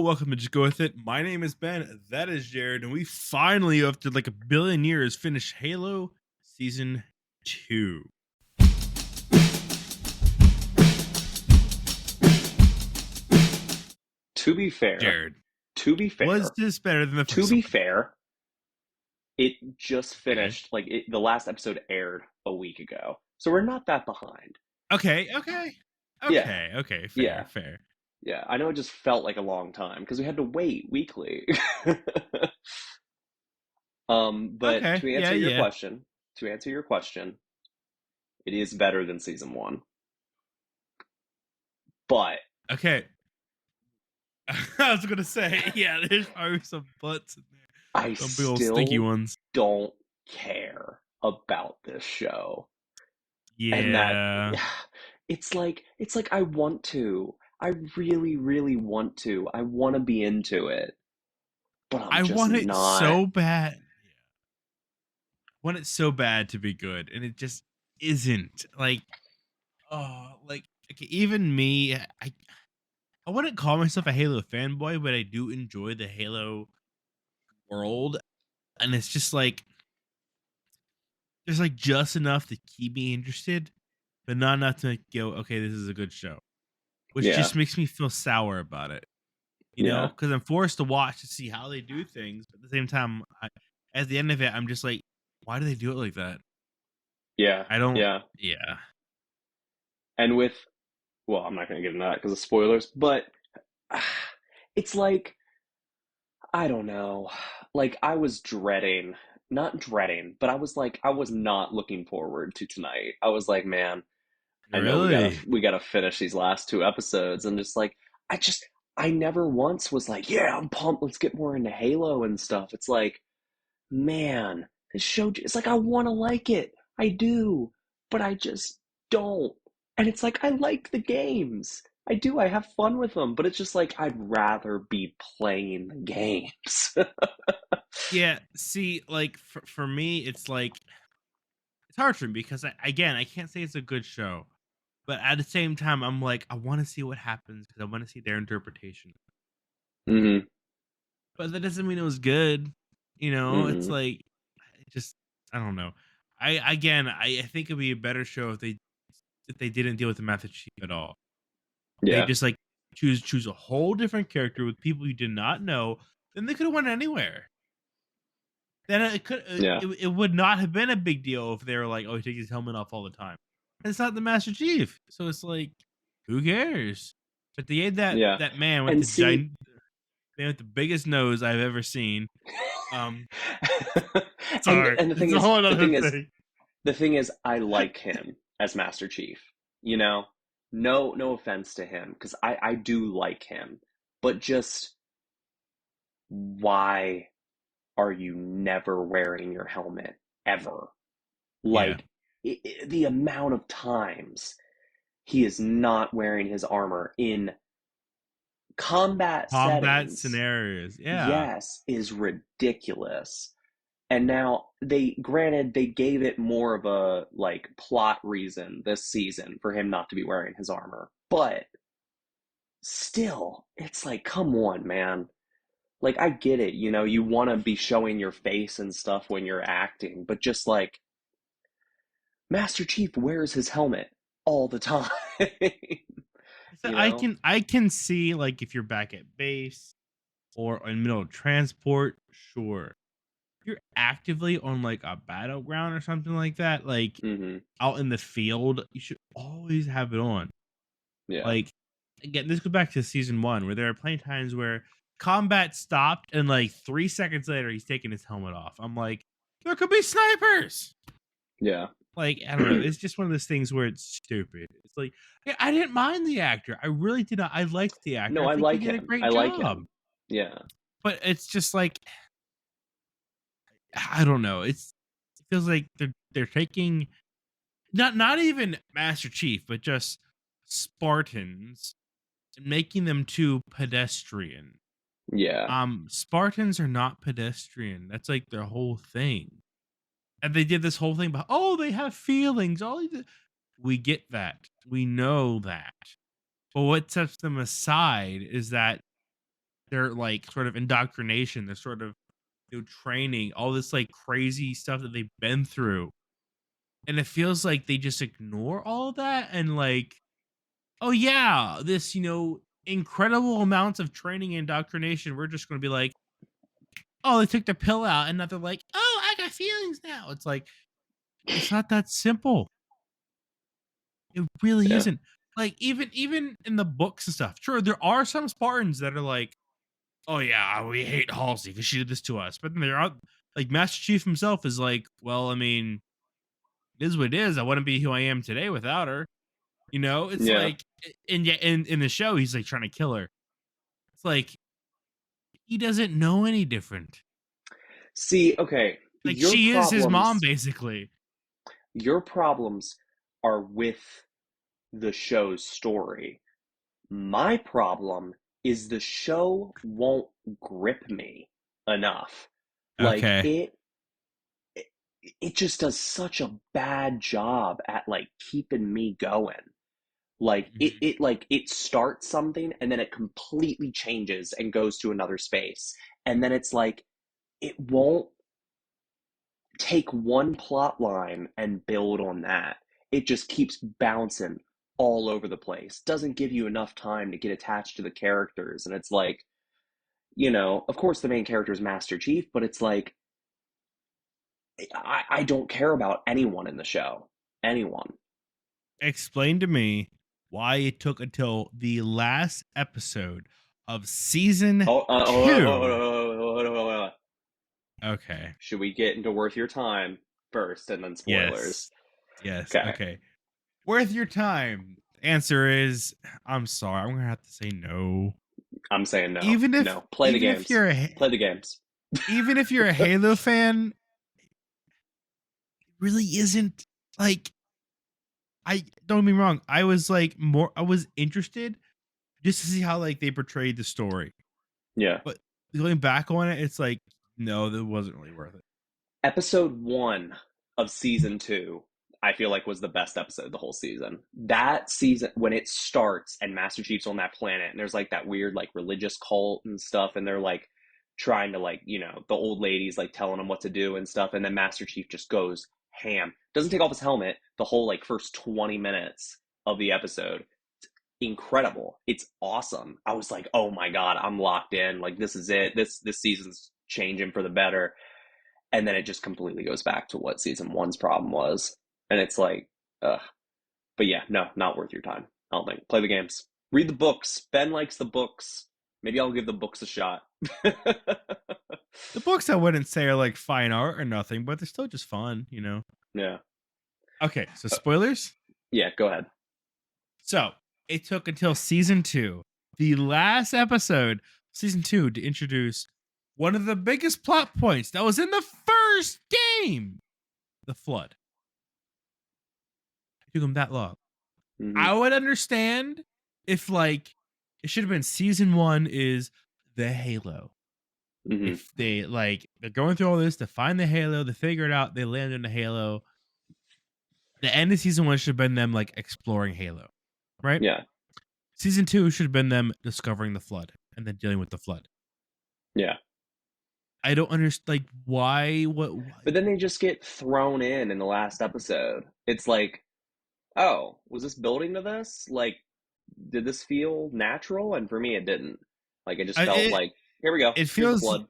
Welcome to Just Go With It. My name is Ben. That is Jared. And we finally, after like a billion years, finished Halo Season 2. To be fair, Jared, to be was fair, this better than the to first be one? fair, it just Okay. finished. The last episode aired a week ago, so we're not that behind. Okay. Yeah, Okay. Fair, yeah, fair. yeah. I know it just felt like a long time because we had to wait weekly. But Okay. Yeah. to answer your question, it is better than season one. But Okay. I was going to say, yeah, there's probably some butts in there. I Some big old stinky still ones. don't care about this show. And that Yeah. it's like I want to. I really, really want to. I want to be into it, but I'm I just want it not. so bad. Yeah. Want it so bad to be good. And it just isn't. Okay, even me, I wouldn't call myself a Halo fanboy, but I do enjoy the Halo world, and it's just like there's like just enough to keep me interested, but not enough to go, okay, this is a good show, which Yeah, just makes me feel sour about it, yeah, because I'm forced to watch to see how they do things, but at the same time, at the end of it, I'm just like, why do they do it like that? yeah, I don't. yeah. Yeah, And well, I'm not going to get into that because of spoilers, but it's like, I don't know. Like, I was dreading, not dreading, but I was not looking forward to tonight. I was like, man, I know really. we gotta finish these last two episodes, and just like I just I never once was like, yeah, I'm pumped. Let's get more into Halo and stuff. It's like, man, this show. It's like I want to like it, I do, but I just don't. And it's like I like the games. I do. I have fun with them, but it's just like I'd rather be playing the games. Yeah, see, like for me, it's like it's hard for me because again, I can't say it's a good show, but at the same time, I'm like, I want to see what happens because I want to see their interpretation. hmm But that doesn't mean it was good. It's hmm like, it just I don't know. I think it'd be a better show if they didn't deal with the Master Chief at all. They Yeah. just like choose a whole different character with people you did not know. Then they could have went anywhere. Then Yeah. it would not have been a big deal if they were like, "Oh, he takes his helmet off all the time." It's not the Master Chief, so it's like, who cares? But they had Yeah. that man with And the see, giant, man with the biggest nose I've ever seen. Um, and sorry, and the thing it's a is, whole the other thing is, thing. the thing is, I like him as Master Chief. You know, no offense to him, because I do like him, but just why are you never wearing your helmet ever? Yeah, Like the amount of times he is not wearing his armor in combat combat settings, scenarios. Yeah, yes, is ridiculous. And now they gave it more of a like plot reason this season for him not to be wearing his armor. But still, it's like, come on, man. Like, I get it, you want to be showing your face and stuff when you're acting, but just like Master Chief wears his helmet all the time. so you I know? can I can see like if you're back at base or in the middle of transport, sure. If you're actively on like a battleground or something like that, like Mhm. out in the field, you should always have it on. Yeah. Like, again, this goes back to season one where there are plenty of times where combat stopped and like 3 seconds later he's taking his helmet off. I'm like, there could be snipers. Yeah. Like, I don't know. It's just one of those things where it's stupid. It's like, I didn't mind the actor. I really did not. I liked the actor. No, I I think he like did a him. great I like job. him. Yeah. But it's just like, I don't know. It feels like they're taking not even Master Chief, but just Spartans and making them too pedestrian. Yeah. Spartans are not pedestrian. That's like their whole thing. And they did this whole thing about, oh, they have feelings. We get that. We know that. But what sets them aside is that their like sort of indoctrination, their sort of training, all this like crazy stuff that they've been through. And it feels like they just ignore all that and like, oh yeah, this, incredible amounts of training and indoctrination. We're just gonna be like, oh, they took the pill out, and now they're like, oh, I got feelings now. It's like, it's not that simple. It really Yeah. isn't. Like even in the books and stuff. Sure, there are some Spartans that are like, "Oh yeah, we hate Halsey because she did this to us." But then there are like Master Chief himself is like, "Well, I mean, it is what it is. I wouldn't be who I am today without her." It's Yeah. like, and yeah, in the show, he's like trying to kill her. It's like he doesn't know any different. See, okay, Like she is his mom, basically. your problems are with the show's story. My problem is the show won't grip me enough. Like Okay. it, it just does such a bad job at like keeping me going. Like Mhm. it starts something and then it completely changes and goes to another space. And then it's like it won't take one plot line and build on that. It just keeps bouncing all over the place. Doesn't give you enough time to get attached to the characters. And it's like, of course the main character is Master Chief, but it's like I don't care about anyone in the show. Anyone. Explain to me why it took until the last episode of season Oh, two. Okay. should we get into worth your time first and then Yes. spoilers? Yes. Okay. Okay. Worth your time. Answer is, I'm sorry. I'm gonna have to say no. I'm saying no. Even if No. Play the even if games. you're a Play the games. even if you're a Halo fan, it really isn't like, I don't get me wrong. I was interested just to see how like they portrayed the story. Yeah. But going back on it, it's like, no, that wasn't really worth it. Episode 1 of season 2, I feel like was the best episode of the whole season. That season, when it starts and Master Chief's on that planet, and there's like that weird like religious cult and stuff, and they're like trying to like, the old ladies like telling him what to do and stuff, and then Master Chief just goes ham. Doesn't take off his helmet the whole like first 20 minutes of the episode. Incredible. It's awesome. I was like, "Oh my god, I'm locked in. Like this is it. This season's changing for the better." And then it just completely goes back to what season one's problem was. And it's like, ugh. But yeah, no, not worth your time. I don't think. Play the games. Read the books. Ben likes the books. Maybe I'll give the books a shot. The books I wouldn't say are like fine art or nothing, but they're still just fun. Yeah. Okay, so Uh, spoilers. yeah, go ahead. So it took until season two, the last episode, season two, to introduce one of the biggest plot points that was in the first game, the flood. It took them that long. Hmm. I would understand if like it should have been season one is the Halo. Hmm. If they're going through all this to find the Halo, they figure it out, they land on the Halo. The end of season one should have been them like exploring Halo, right? Yeah. Season two should have been them discovering the flood and then dealing with the flood. Yeah. I don't understand like why why But then they just get thrown in the last episode. It's like, oh, was this building to this? Like, did this feel natural? And for me, it didn't. Like, it just felt it like, here we go. it Here's the feels flood.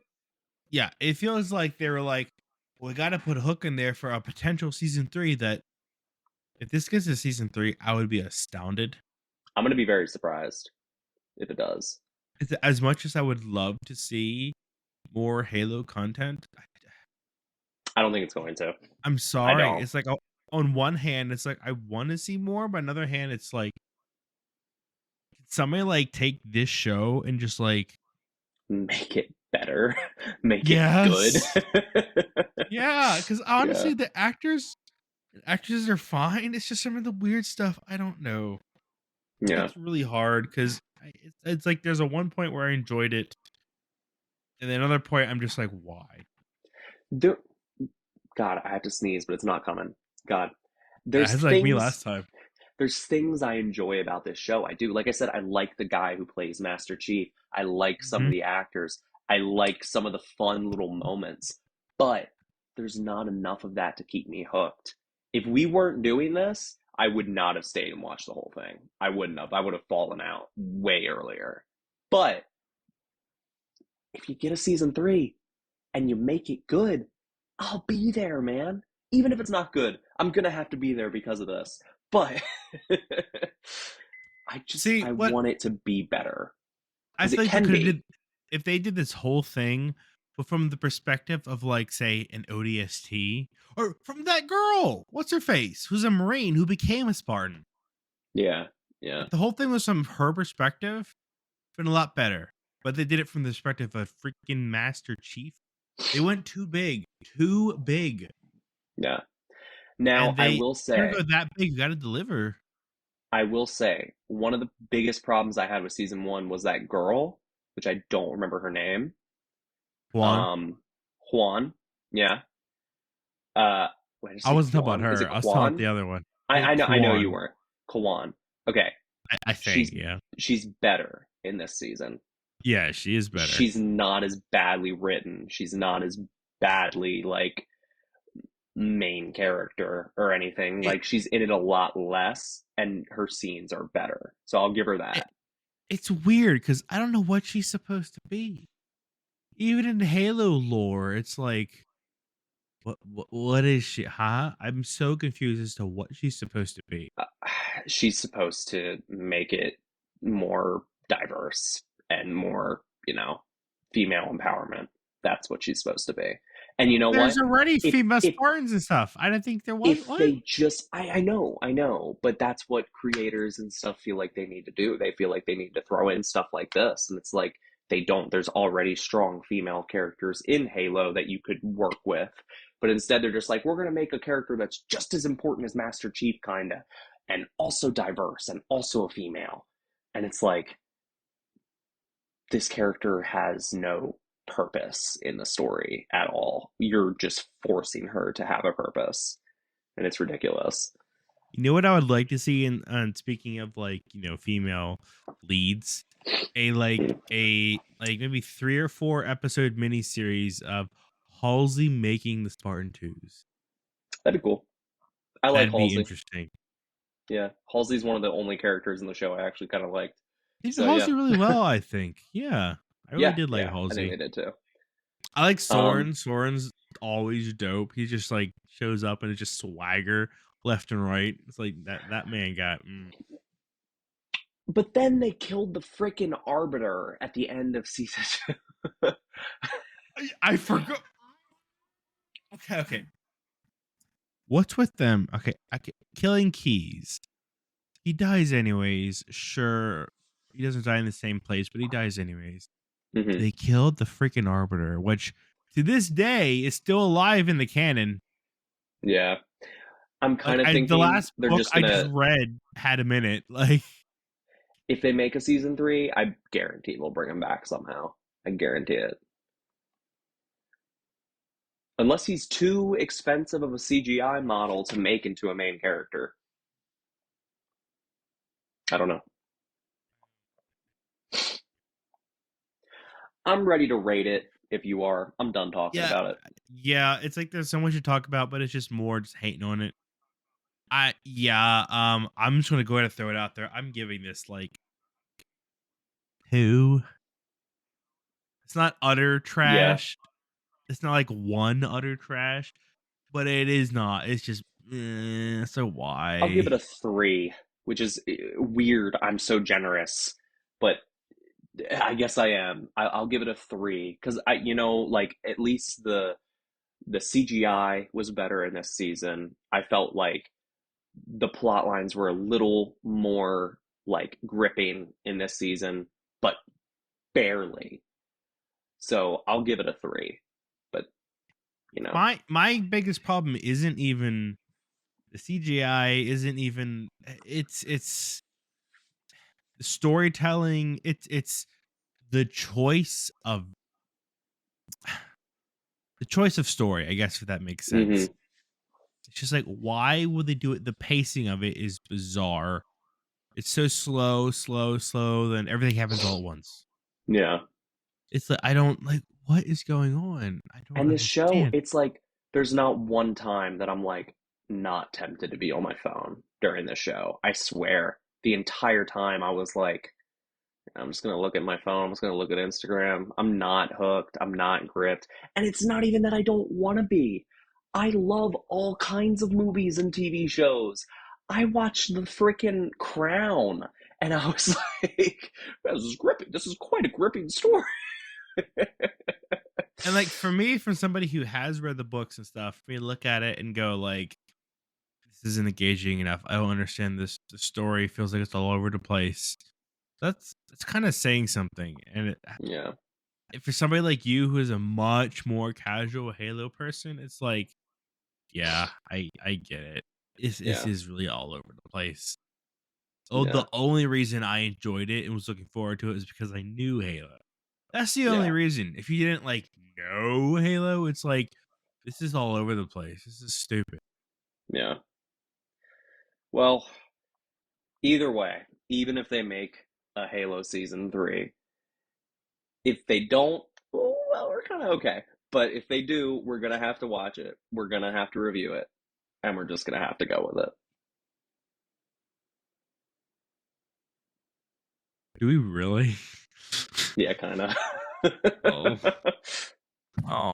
yeah, it feels like they were like, we got to put a hook in there for a potential season three. That if this gets to season three, I would be astounded. I'm going to be very surprised if it does. As much as I would love to see more Halo content, I don't think it's going to. I'm I sorry. don't. It's like on one hand, it's like I want to see more, but on the other hand, it's like, can somebody like take this show and just like, Make it better. Make it good. yes, yeah, because Yeah. honestly, the actors are fine. It's just some of the weird stuff. I don't know. Yeah. It's really hard because it's like there's a one point where I enjoyed it, and then another point I'm just like, why? There, God, I have to sneeze, but it's not coming. God. Yeah, There's it's like me things last time. there's things I enjoy about this show. I do. Like I said, I like the guy who plays Master Chief. I like some of Mhm. the actors. I like some of the fun little moments, but there's not enough of that to keep me hooked. If we weren't doing this, I would not have stayed and watched the whole thing. I wouldn't have. I would have fallen out way earlier. But if you get a season three and you make it good, I'll be there, man. Even if it's not good, I'm gonna have to be there because of this. But See, I what want it to be better I because it feel like they can could have be. did if they did this whole thing, but from the perspective of like, say, an ODST or from that girl, what's her face, who's a Marine who became a Spartan. Yeah, yeah, If the whole thing was from her perspective, been a lot better. But they did it from the perspective of freaking Master Chief. They went too big, yeah. Now and they if you're gonna go that big, you got to deliver. I will say, one of the biggest problems I had with season one was that girl, which I don't remember her name. Juan, Um, Juan. Yeah. Uh, wait, did I I say wasn't talking about Quan? Is it her. I was talking about Quan? the other one. I know you Quan, weren't. Kwan. Okay. I think, She's yeah, she's better in this season. yeah, she is better. She's not as badly written. She's not as badly like main character or anything. It, Like she's in it a lot less and her scenes are better. So I'll give her it that. it's weird because I don't know what she's supposed to be. Even in Halo lore, it's like, what is she? Huh? I'm so confused as to what she's supposed to be. Uh, she's supposed to make it more diverse and more, female empowerment. That's what she's supposed to be. And you know There's what? already If female if Spartans and stuff. I don't think there was. if What? they just I know, but that's what creators and stuff feel like they need to do. They feel like they need to throw in stuff like this, and it's like they don't. There's already strong female characters in Halo that you could work with, but instead they're just like, we're gonna make a character that's just as important as Master Chief, kinda, and also diverse and also a female. And it's like this character has no purpose in the story at all. You're just forcing her to have a purpose, and it's ridiculous. You know what I would like to see in speaking of like, female leads, a maybe 3 or 4 episode miniseries of Halsey making the Spartan 2s. That'd be cool. I like That'd be Halsey. interesting. Yeah, Halsey's one of the only characters in the show I actually kind of liked. They did So yeah, Halsey really well, I think. Yeah. I really yeah, did like yeah. I think Halsey. they did too. I like Um, Soren. Soren's always dope. He just like shows up and it's just swagger left and right. It's like that man got but then they killed the freaking Arbiter at the end of season two. I forgot. Okay. What's with them? Okay. Killing Keys. He dies anyways. Sure. He doesn't die in the same place, but he dies anyways. hmm They killed the freaking Arbiter, which to this day is still alive in the canon. Yeah, I'm kind Like of the thinking last they're book just I just gonna. read had him in it. Like If they make a season three, I guarantee they'll bring him back somehow. I guarantee it. Unless he's too expensive of a CGI model to make into a main character. I don't know. I'm ready to rate it if you are. I'm done talking yeah, about it. yeah. It's like there's so much to talk about, but it's just more just hating on it. I'm just gonna go ahead and throw it out there. I'm giving this like 2. It's not utter Yeah, trash. It's not like one utter trash, but it is not. It's just so I'll give why? it a three, which is weird. I'm so generous, but I guess I am. I'll give it a three because like at least the CGI was better in this season. I felt like the plot lines were a little more like gripping in this season, but barely. So I'll give it a three. But you know, My biggest problem isn't even the CGI, isn't even it's the storytelling, it's the choice of story, I guess if that makes sense. hmm It's just like why would they do it? The pacing of it is bizarre. It's so slow, then everything happens all at once. Yeah. It's like I don't like what is going on. I don't And this show, understand. it's like there's not one time that I'm like not tempted to be on my phone during this show. I swear. The entire time I was like, I'm just gonna look at my phone, I'm just gonna look at Instagram. I'm not hooked, I'm not gripped. And it's not even that I don't wanna be. I love all kinds of movies and TV shows. I watched The Frickin' Crown and I was like, this is gripping. This is quite a gripping story. And like for me, from somebody who has read the books and stuff, for me to look at it and go like, this isn't engaging enough. I don't understand this. The story feels like it's all over the place. That's kind of saying something. And Yeah, if for somebody like you who is a much more casual Halo person, it's like, yeah, I get it. This yeah, is really all over the place. Oh, yeah, the only reason I enjoyed it and was looking forward to it is because I knew Halo. That's the only yeah, reason. If you didn't like know Halo, it's like this is all over the place. This is stupid. yeah. Well, either way, even if they make a Halo season three, if they don't, well, we're kind of okay. But if they do, we're gonna have to watch it. We're gonna have to review it, and we're just gonna have to go with it. Do we really? Yeah, kind of. Oh. Oh.